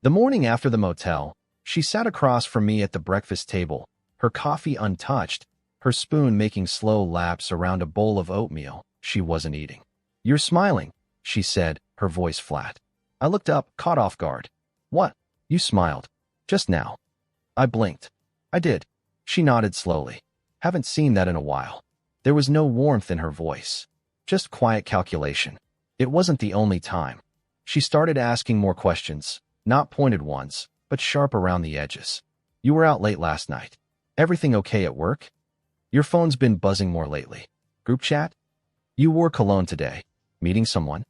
The morning after the motel, she sat across from me at the breakfast table, her coffee untouched, her spoon making slow laps around a bowl of oatmeal she wasn't eating. "You're smiling," she said, her voice flat. I looked up, caught off guard. "What?" "You smiled. Just now." I blinked. "I did." She nodded slowly. "Haven't seen that in a while." There was no warmth in her voice. Just quiet calculation. It wasn't the only time. She started asking more questions, not pointed ones, but sharp around the edges. "You were out late last night. Everything okay at work? Your phone's been buzzing more lately. Group chat? You wore cologne today. Meeting someone?"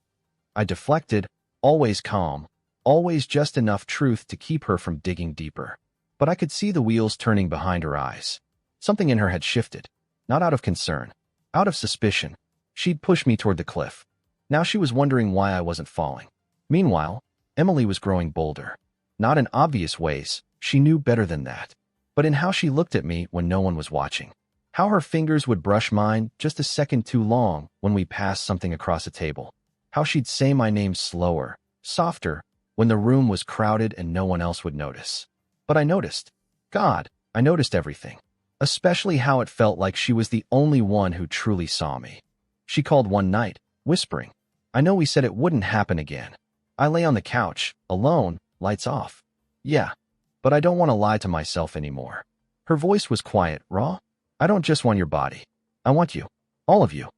I deflected, always calm, always just enough truth to keep her from digging deeper. But I could see the wheels turning behind her eyes. Something in her had shifted. Not out of concern. Out of suspicion. She'd pushed me toward the cliff. Now she was wondering why I wasn't falling. Meanwhile, Emily was growing bolder. Not in obvious ways. She knew better than that. But in how she looked at me when no one was watching. How her fingers would brush mine just a second too long when we passed something across a table. How she'd say my name slower, softer, when the room was crowded and no one else would notice. But I noticed. God, I noticed everything. Especially how it felt like she was the only one who truly saw me. She called one night, whispering. I know we said it wouldn't happen again. I lay on the couch, alone, lights off. Yeah. But I don't want to lie to myself anymore. Her voice was quiet, raw. "I don't just want your body. I want you. All of you."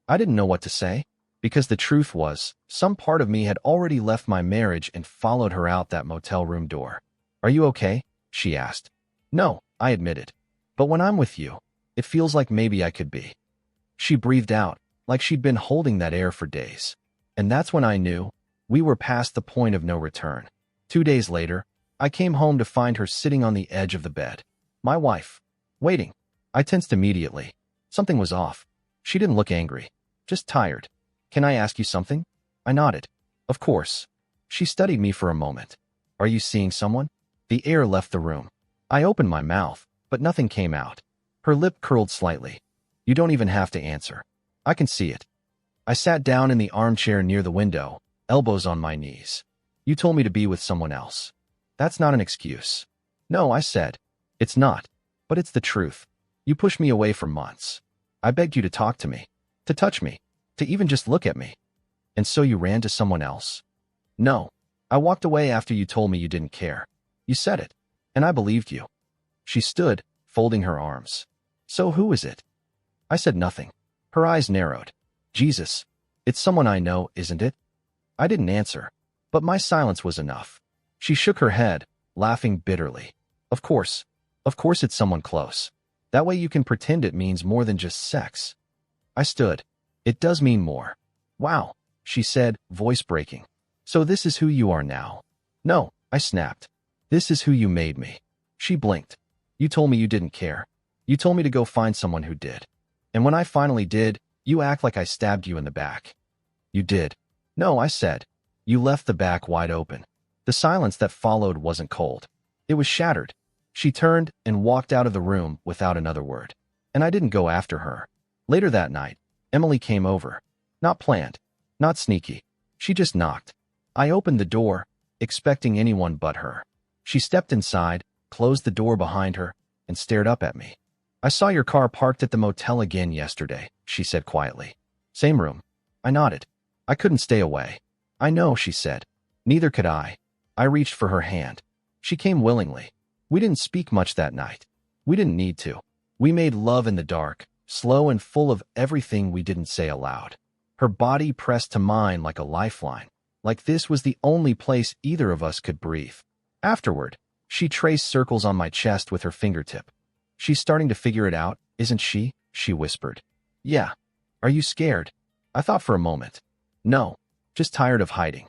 I didn't know what to say, because the truth was, some part of me had already left my marriage and followed her out that motel room door. "Are you okay?" she asked. "No," I admitted. "But when I'm with you, it feels like maybe I could be." She breathed out, like she'd been holding that air for days. And that's when I knew we were past the point of no return. 2 days later, I came home to find her sitting on the edge of the bed. My wife. Waiting. I tensed immediately. Something was off. She didn't look angry. Just tired. Can I ask you something? I nodded. Of course. She studied me for a moment. Are you seeing someone? The air left the room. I opened my mouth, but nothing came out. Her lip curled slightly. You don't even have to answer. I can see it. I sat down in the armchair near the window, elbows on my knees. You told me to be with someone else. That's not an excuse. No, I said. It's not. But it's the truth. You pushed me away for months. I begged you to talk to me, to touch me, to even just look at me. And so you ran to someone else? No. I walked away after you told me you didn't care. You said it. And I believed you. She stood, folding her arms. So who is it? I said nothing. Her eyes narrowed. Jesus. It's someone I know, isn't it? I didn't answer. But my silence was enough. She shook her head, laughing bitterly. Of course. Of course it's someone close. That way you can pretend it means more than just sex. I stood. It does mean more. Wow, she said, voice breaking. So this is who you are now? No, I snapped. This is who you made me. She blinked. You told me you didn't care. You told me to go find someone who did. And when I finally did, you act like I stabbed you in the back. You did. No, I said. You left the back wide open. The silence that followed wasn't cold. It was shattered. She turned and walked out of the room without another word. And I didn't go after her. Later that night, Emily came over. Not planned. Not sneaky. She just knocked. I opened the door, expecting anyone but her. She stepped inside, closed the door behind her, and stared up at me. I saw your car parked at the motel again yesterday, she said quietly. Same room. I nodded. I couldn't stay away. I know, she said. Neither could I. I reached for her hand. She came willingly. We didn't speak much that night. We didn't need to. We made love in the dark, slow and full of everything we didn't say aloud. Her body pressed to mine like a lifeline, like this was the only place either of us could breathe. Afterward, she traced circles on my chest with her fingertip. She's starting to figure it out, isn't she? She whispered. Yeah. Are you scared? I thought for a moment. No, just tired of hiding.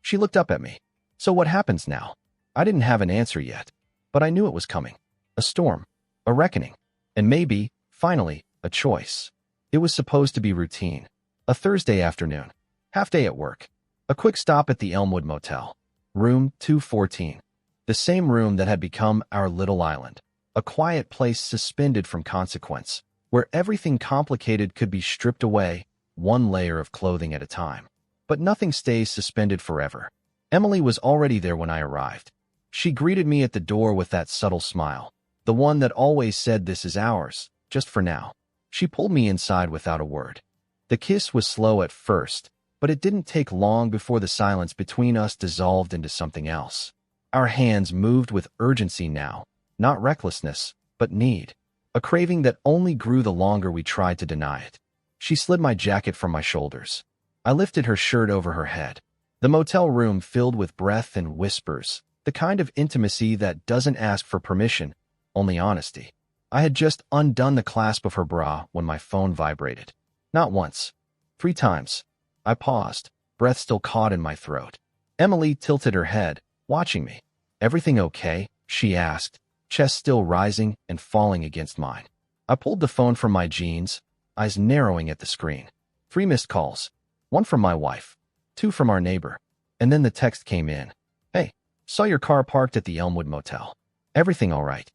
She looked up at me. So what happens now? I didn't have an answer yet, but I knew it was coming. A storm, a reckoning, and maybe, finally, a choice. It was supposed to be routine. A Thursday afternoon, half day at work, a quick stop at the Elmwood Motel, room 214, the same room that had become our little island, a quiet place suspended from consequence, where everything complicated could be stripped away, one layer of clothing at a time. But nothing stays suspended forever. Emily was already there when I arrived. She greeted me at the door with that subtle smile, the one that always said this is ours, just for now. She pulled me inside without a word. The kiss was slow at first, but it didn't take long before the silence between us dissolved into something else. Our hands moved with urgency now, not recklessness, but need, a craving that only grew the longer we tried to deny it. She slid my jacket from my shoulders. I lifted her shirt over her head. The motel room filled with breath and whispers, the kind of intimacy that doesn't ask for permission, only honesty. I had just undone the clasp of her bra when my phone vibrated. Not once. 3 times. I paused, breath still caught in my throat. Emily tilted her head, watching me. Everything okay? She asked, chest still rising and falling against mine. I pulled the phone from my jeans, eyes narrowing at the screen. 3 missed calls. 1 from my wife. 2 from our neighbor. And then the text came in. Hey, saw your car parked at the Elmwood Motel. Everything all right?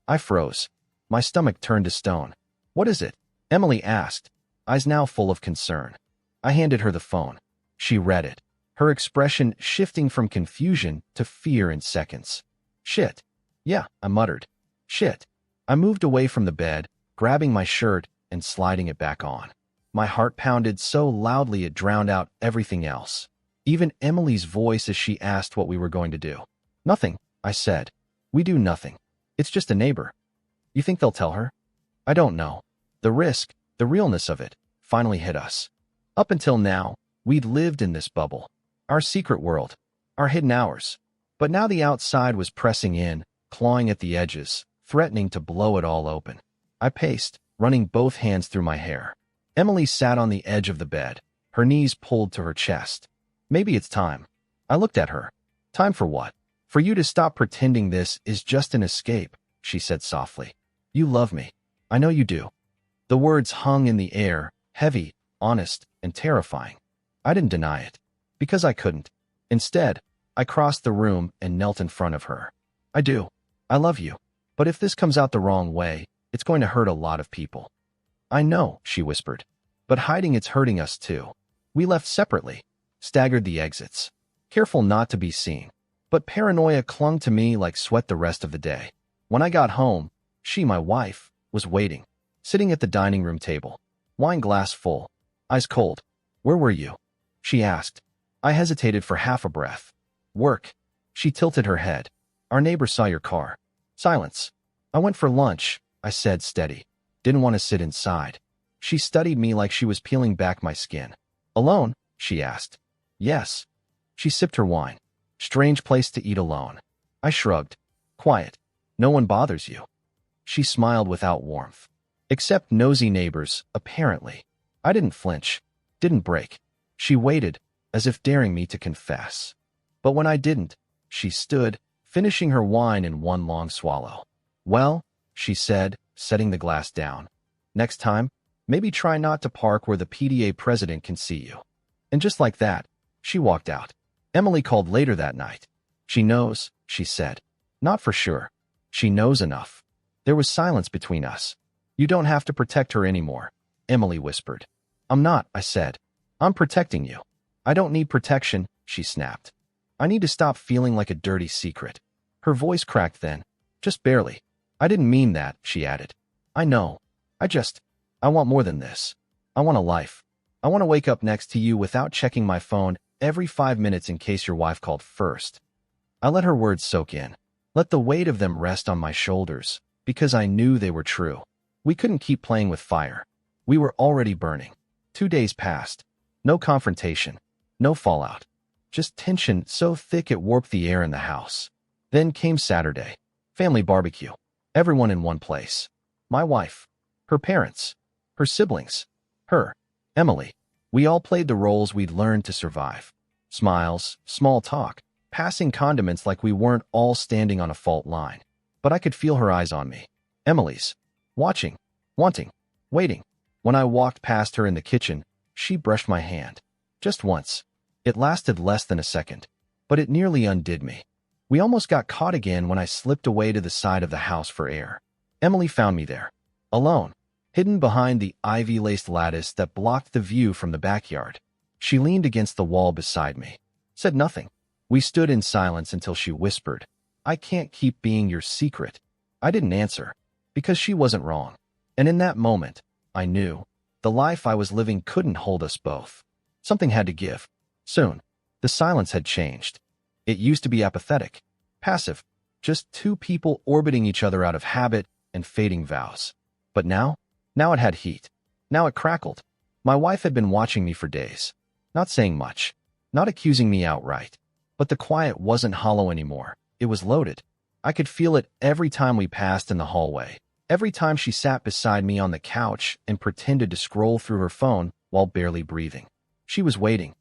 I froze. My stomach turned to stone. What is it? Emily asked, eyes now full of concern. I handed her the phone. She read it, her expression shifting from confusion to fear in seconds. Shit. Yeah, I muttered. Shit. I moved away from the bed, grabbing my shirt and sliding it back on. My heart pounded so loudly it drowned out everything else. Even Emily's voice as she asked what we were going to do. Nothing, I said. We do nothing. It's just a neighbor. You think they'll tell her? I don't know. The risk, the realness of it, finally hit us. Up until now, we'd lived in this bubble. Our secret world. Our hidden hours. But now the outside was pressing in, clawing at the edges, threatening to blow it all open. I paced, running both hands through my hair. Emily sat on the edge of the bed, Her knees pulled to her chest. Maybe it's time. I looked at her. Time for what? For you to stop pretending this is just an escape, she said softly. You love me. I know you do. The words hung in the air, heavy, honest, and terrifying. I didn't deny it, because I couldn't. Instead, I crossed the room and knelt in front of her. I do. I love you. But if this comes out the wrong way, it's going to hurt a lot of people. I know, she whispered. But hiding it's hurting us too. We left separately, staggered the exits, careful not to be seen. But paranoia clung to me like sweat the rest of the day. When I got home, she, my wife, was waiting, sitting at the dining room table, wine glass full, eyes cold. Where were you? She asked. I hesitated for half a breath. Work. She tilted her head. Our neighbor saw your car. Silence. I went for lunch, I said, steady. Didn't want to sit inside. She studied me like she was peeling back my skin. Alone? She asked. Yes. She sipped her wine. Strange place to eat alone. I shrugged. Quiet. No one bothers you. She smiled without warmth. Except nosy neighbors, apparently. I didn't flinch. Didn't break. She waited, as if daring me to confess. But when I didn't, she stood, finishing her wine in one long swallow. Well, she said, setting the glass down. Next time, maybe try not to park where the PTA president can see you. And just like that, she walked out. Emily called later that night. She knows, she said. Not for sure. She knows enough. There was silence between us. You don't have to protect her anymore, Emily whispered. I'm not, I said. I'm protecting you. I don't need protection, she snapped. I need to stop feeling like a dirty secret. Her voice cracked then, just barely. I didn't mean that, she added. I know. I want more than this. I want a life. I want to wake up next to you without checking my phone every 5 minutes in case your wife called first. I let her words soak in, let the weight of them rest on my shoulders, because I knew they were true. We couldn't keep playing with fire. We were already burning. 2 days passed. No confrontation. No fallout. Just tension so thick it warped the air in the house. Then came Saturday. Family barbecue. Everyone in one place. My wife. Her parents. Her siblings. Her. Emily. We all played the roles we'd learned to survive. Smiles, small talk, passing condiments like we weren't all standing on a fault line. But I could feel her eyes on me. Emily's. Watching. Wanting. Waiting. When I walked past her in the kitchen, she brushed my hand. Just once. It lasted less than a second, but it nearly undid me. We almost got caught again when I slipped away to the side of the house for air. Emily found me there. Alone. Hidden behind the ivy-laced lattice that blocked the view from the backyard. She leaned against the wall beside me. Said nothing. We stood in silence until she whispered, I can't keep being your secret. I didn't answer, because she wasn't wrong. And in that moment, I knew, the life I was living couldn't hold us both. Something had to give. Soon, the silence had changed. It used to be apathetic, passive, just two people orbiting each other out of habit and fading vows. But now it had heat. Now it crackled. My wife had been watching me for days, not saying much, not accusing me outright. But the quiet wasn't hollow anymore. It was loaded. I could feel it every time we passed in the hallway, every time she sat beside me on the couch and pretended to scroll through her phone while barely breathing. She was waiting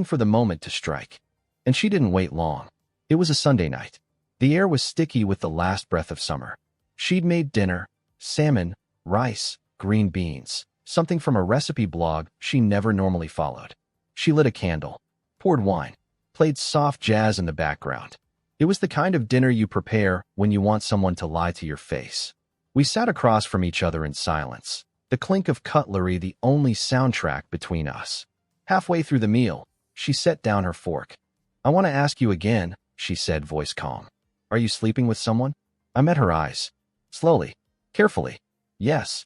for the moment to strike. And she didn't wait long. It was a Sunday night. The air was sticky with the last breath of summer. She'd made dinner, salmon, rice, green beans, something from a recipe blog she never normally followed. She lit a candle, poured wine, played soft jazz in the background. It was the kind of dinner you prepare when you want someone to lie to your face. We sat across from each other in silence, the clink of cutlery the only soundtrack between us. Halfway through the meal, she set down her fork. I want to ask you again, she said, voice calm. Are you sleeping with someone? I met her eyes. Slowly, carefully. Yes.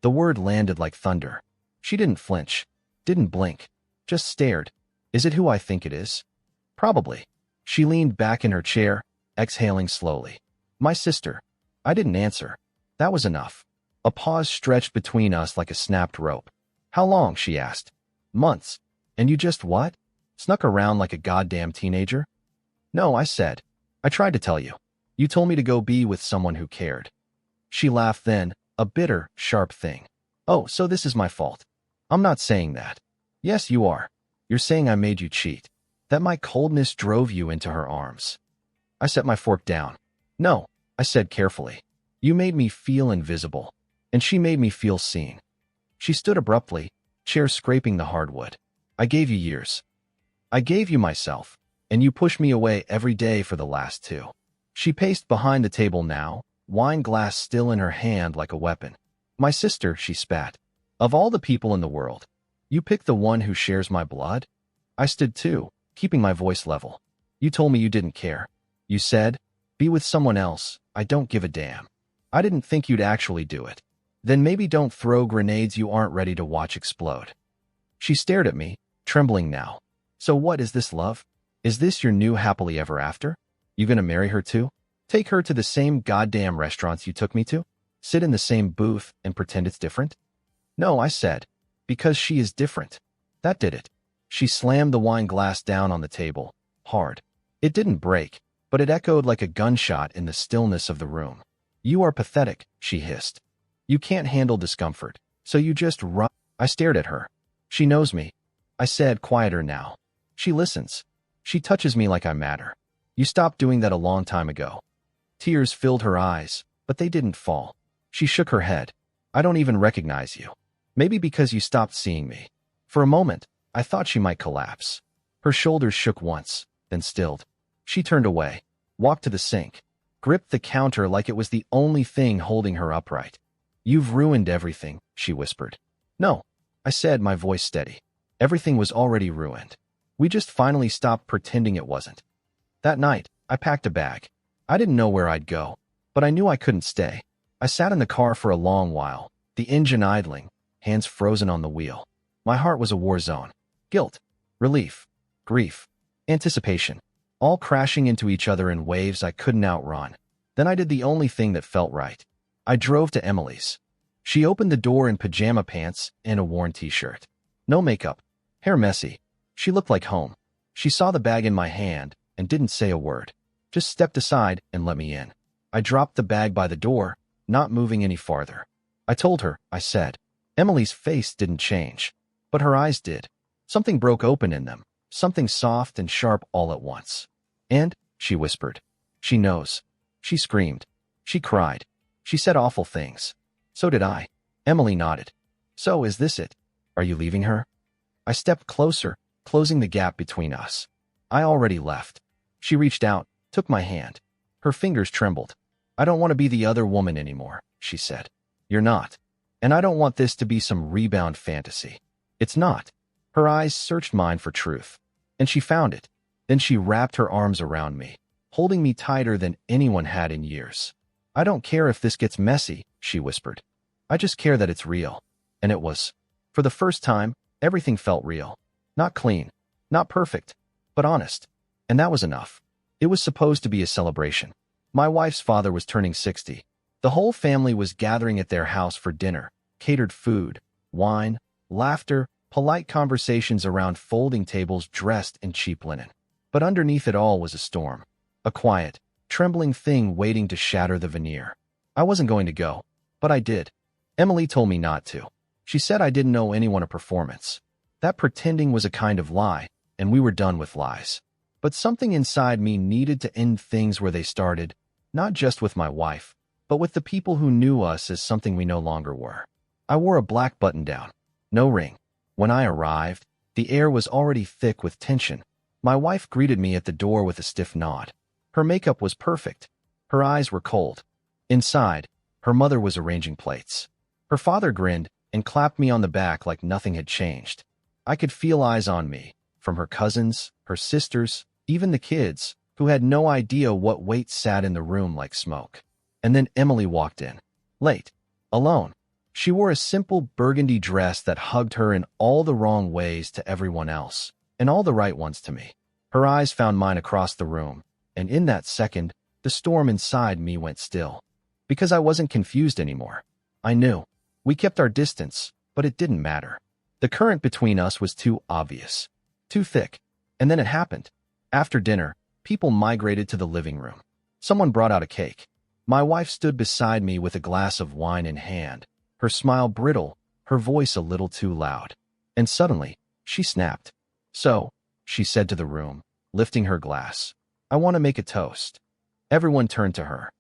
The word landed like thunder. She didn't flinch, didn't blink, just stared. Is it who I think it is? Probably. She leaned back in her chair, exhaling slowly. My sister. I didn't answer. That was enough. A pause stretched between us like a snapped rope. How long? She asked. Months. And you just what? Snuck around like a goddamn teenager? No, I said. I tried to tell you. You told me to go be with someone who cared. She laughed then, a bitter, sharp thing. Oh, so this is my fault. I'm not saying that. Yes, you are. You're saying I made you cheat, that my coldness drove you into her arms. I set my fork down. No, I said carefully. You made me feel invisible, and she made me feel seen. She stood abruptly, chair scraping the hardwood. I gave you years. I gave you myself, and you pushed me away every day for the last 2. She paced behind the table now, wine glass still in her hand like a weapon. My sister, she spat. Of all the people in the world, you picked the one who shares my blood? I stood too, keeping my voice level. You told me you didn't care. You said, be with someone else, I don't give a damn. I didn't think you'd actually do it. Then maybe don't throw grenades you aren't ready to watch explode. She stared at me, trembling now. So what is this, love? Is this your new happily ever after? You gonna marry her too? Take her to the same goddamn restaurants you took me to? Sit in the same booth and pretend it's different? No, I said. Because she is different. That did it. She slammed the wine glass down on the table, hard. It didn't break, but it echoed like a gunshot in the stillness of the room. You are pathetic, she hissed. You can't handle discomfort, so you just run. I stared at her. She knows me. I said, quieter now. She listens. She touches me like I matter. You stopped doing that a long time ago. Tears filled her eyes, but they didn't fall. She shook her head. I don't even recognize you. Maybe because you stopped seeing me. For a moment, I thought she might collapse. Her shoulders shook once, then stilled. She turned away, walked to the sink, gripped the counter like it was the only thing holding her upright. You've ruined everything, she whispered. No, I said, my voice steady. Everything was already ruined. We just finally stopped pretending it wasn't. That night, I packed a bag. I didn't know where I'd go, but I knew I couldn't stay. I sat in the car for a long while, the engine idling, hands frozen on the wheel. My heart was a war zone. Guilt, relief, grief, anticipation, all crashing into each other in waves I couldn't outrun. Then I did the only thing that felt right. I drove to Emily's. She opened the door in pajama pants and a worn t-shirt. No makeup, hair messy. She looked like home. She saw the bag in my hand and didn't say a word, just stepped aside and let me in. I dropped the bag by the door, not moving any farther. I told her, I said. Emily's face didn't change, but her eyes did. Something broke open in them, something soft and sharp all at once. And, she whispered, she knows. She screamed. She cried. She said awful things. So did I. Emily nodded. So is this it? Are you leaving her? I stepped closer, closing the gap between us. I already left. She reached out, took my hand. Her fingers trembled. I don't want to be the other woman anymore, she said. You're not. And I don't want this to be some rebound fantasy. It's not. Her eyes searched mine for truth. And she found it. Then she wrapped her arms around me, holding me tighter than anyone had in years. I don't care if this gets messy, she whispered. I just care that it's real. And it was. For the first time, everything felt real. Not clean, not perfect, but honest. And that was enough. It was supposed to be a celebration. My wife's father was turning 60. The whole family was gathering at their house for dinner, catered food, wine, laughter, polite conversations around folding tables dressed in cheap linen. But underneath it all was a storm, a quiet, trembling thing waiting to shatter the veneer. I wasn't going to go, but I did. Emily told me not to. She said I didn't owe anyone a performance. That pretending was a kind of lie, and we were done with lies. But something inside me needed to end things where they started, not just with my wife, but with the people who knew us as something we no longer were. I wore a black button-down, no ring. When I arrived, the air was already thick with tension. My wife greeted me at the door with a stiff nod. Her makeup was perfect. Her eyes were cold. Inside, her mother was arranging plates. Her father grinned and clapped me on the back like nothing had changed. I could feel eyes on me, from her cousins, her sisters, even the kids, who had no idea what weight sat in the room like smoke. And then Emily walked in. Late. Alone. She wore a simple burgundy dress that hugged her in all the wrong ways to everyone else, and all the right ones to me. Her eyes found mine across the room, and in that second, the storm inside me went still. Because I wasn't confused anymore. I knew. We kept our distance, but it didn't matter. The current between us was too obvious, too thick. And then it happened. After dinner, people migrated to the living room. Someone brought out a cake. My wife stood beside me with a glass of wine in hand, her smile brittle, her voice a little too loud. And suddenly, She snapped. So, she said to the room, lifting her glass, I want to make a toast. Everyone turned to her.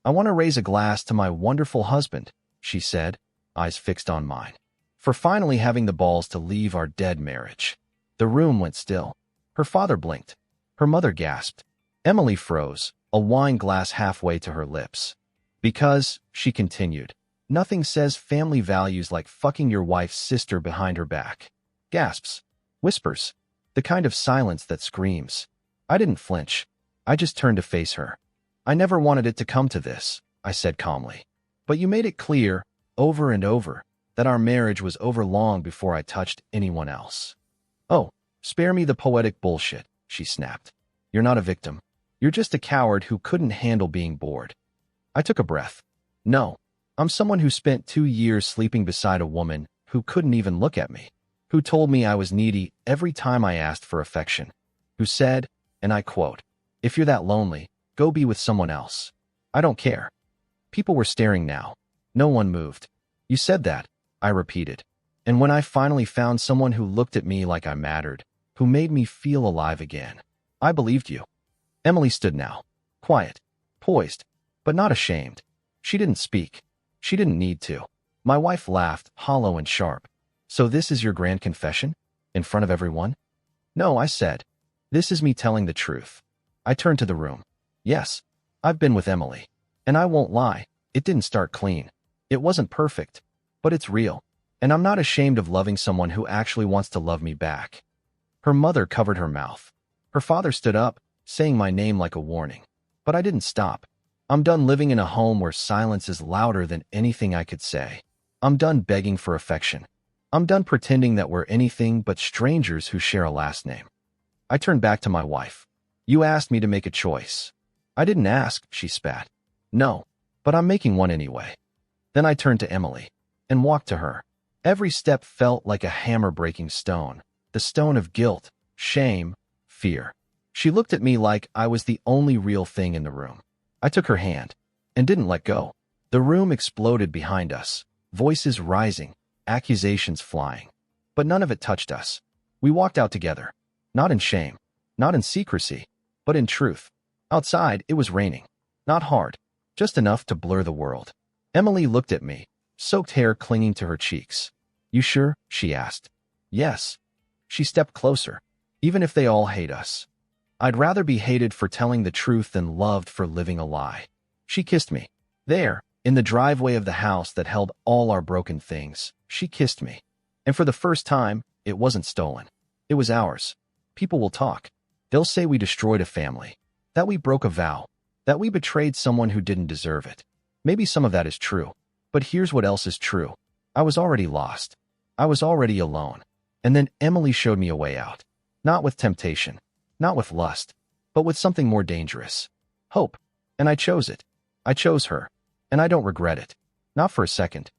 I want to raise a glass to my wonderful husband, she said, eyes fixed on mine, for finally having the balls to leave our dead marriage. The room went still. Her father blinked. Her mother gasped. Emily froze, a wine glass halfway to her lips. Because, she continued, nothing says family values like fucking your wife's sister behind her back. Gasps. Whispers. The kind of silence that screams. I didn't flinch. I just turned to face her. I never wanted it to come to this, I said calmly. But you made it clear, over and over, that our marriage was over long before I touched anyone else. Oh, spare me the poetic bullshit, she snapped. You're not a victim. You're just a coward who couldn't handle being bored. I took a breath. No, I'm someone who spent 2 years sleeping beside a woman who couldn't even look at me, who told me I was needy every time I asked for affection, who said, and I quote, if you're that lonely, go be with someone else. I don't care. People were staring now. No one moved. You said that, I repeated. And when I finally found someone who looked at me like I mattered, who made me feel alive again, I believed you. Emily stood now, quiet, poised, but not ashamed. She didn't speak. She didn't need to. My wife laughed, hollow and sharp. So this is your grand confession? In front of everyone? No, I said. This is me telling the truth. I turned to the room. Yes, I've been with Emily. And I won't lie, it didn't start clean. It wasn't perfect, but it's real. And I'm not ashamed of loving someone who actually wants to love me back. Her mother covered her mouth. Her father stood up, saying my name like a warning. But I didn't stop. I'm done living in a home where silence is louder than anything I could say. I'm done begging for affection. I'm done pretending that we're anything but strangers who share a last name. I turned back to my wife. You asked me to make a choice. I didn't ask, she spat. No, but I'm making one anyway. Then I turned to Emily and walked to her. Every step felt like a hammer-breaking stone, the stone of guilt, shame, fear. She looked at me like I was the only real thing in the room. I took her hand and didn't let go. The room exploded behind us, voices rising, accusations flying. But none of it touched us. We walked out together, not in shame, not in secrecy, but in truth. Outside, it was raining. Not hard, just enough to blur the world. Emily looked at me, soaked hair clinging to her cheeks. You sure? She asked. Yes. She stepped closer. Even if they all hate us. I'd rather be hated for telling the truth than loved for living a lie. She kissed me. There, in the driveway of the house that held all our broken things, she kissed me. And for the first time, it wasn't stolen. It was ours. People will talk. They'll say we destroyed a family, that we broke a vow, that we betrayed someone who didn't deserve it. Maybe some of that is true. But here's what else is true. I was already lost. I was already alone. And then Emily showed me a way out. Not with temptation. Not with lust. But with something more dangerous. Hope. And I chose it. I chose her. And I don't regret it. Not for a second.